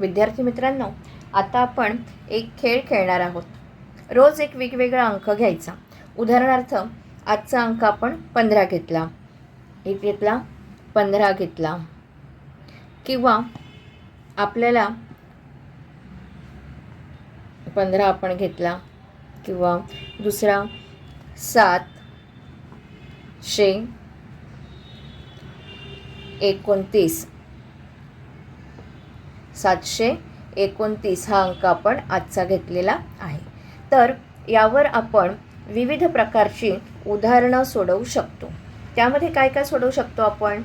विद्यार्थी मित्रांनो, आता आपण एक खेळ खेळणार आहोत. रोज एक वेगवेगळा अंक घ्यायचा. उदाहरणार्थ आजचा अंक आपण 15 घेतला, एक घेतला, 15 घेतला, किंवा आपल्याला 15 आपण घेतला, किंवा दुसरा 729 729 हा अंक आपण आजचा घेतलेला आहे. तर यावर आपण विविध प्रकारची उदाहरणं सोडवू शकतो. त्यामध्ये काय काय सोडवू शकतो आपण?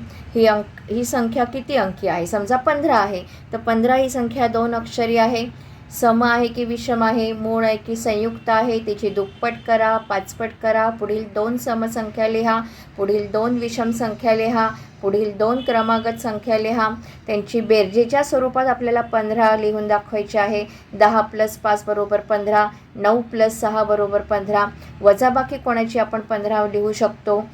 ही संख्या किती अंकी आहे? समजा 15 आहे, तर 15 ही संख्या 2 अक्षरी आहे. सम आहे की विषम आहे? मूळ आहे की संयुक्त आहे? तिची दुप्पट करा, पाचपट करा. पुढील 2 समसंख्या लिहा, पुढील 2 विषम संख्या लिहा, पुढील 2 क्रमागत संख्या लिहा. त्यांची बेरजेच्या स्वरूपात आपल्याला 15 लिहून दाखवायचे आहे. 10 + 5 = 15, 9 + 6 = 15. वजाबाकी कोणाची आपण 15 लिहू शकतो.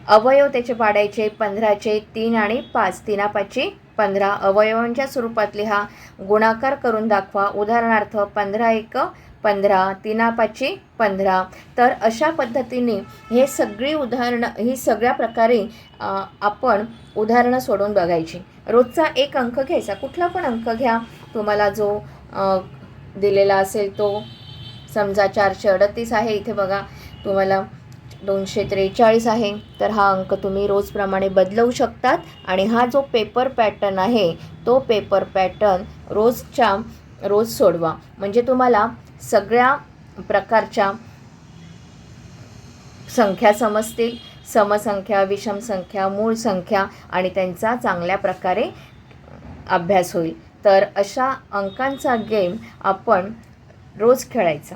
अवयव त्याचे पाडायचे 15चे 3 आणि 5, 3×5 15. अवयवांच्या स्वरूपात लिहा, गुणाकार करून दाखवा. उदाहरणार्थ 15×1 15, 3×5 15. तर अशा पद्धतीने ही सगळ्या प्रकारे आपण उदाहरणं सोडून बघायची. रोजचा एक अंक घ्यायचा, कुठला पण अंक घ्या तुम्हाला जो दिलेला असेल तो. समजा 438 आहे, इथे बघा तुम्हाला 243 आहे. तर हा अंक तुम्ही रोजप्रमाणे बदलवू शकतात. आणि हा जो पेपर पॅटर्न आहे तो पेपर पॅटर्न रोज सोडवा. म्हणजे तुम्हाला सगळ्या प्रकारच्या संख्या समजतील. समसंख्या, विषम संख्या, मूळ संख्या, आणि त्यांचा चांगल्या प्रकारे अभ्यास होईल. तर अशा अंकांचा गेम आपण रोज खेळायचा.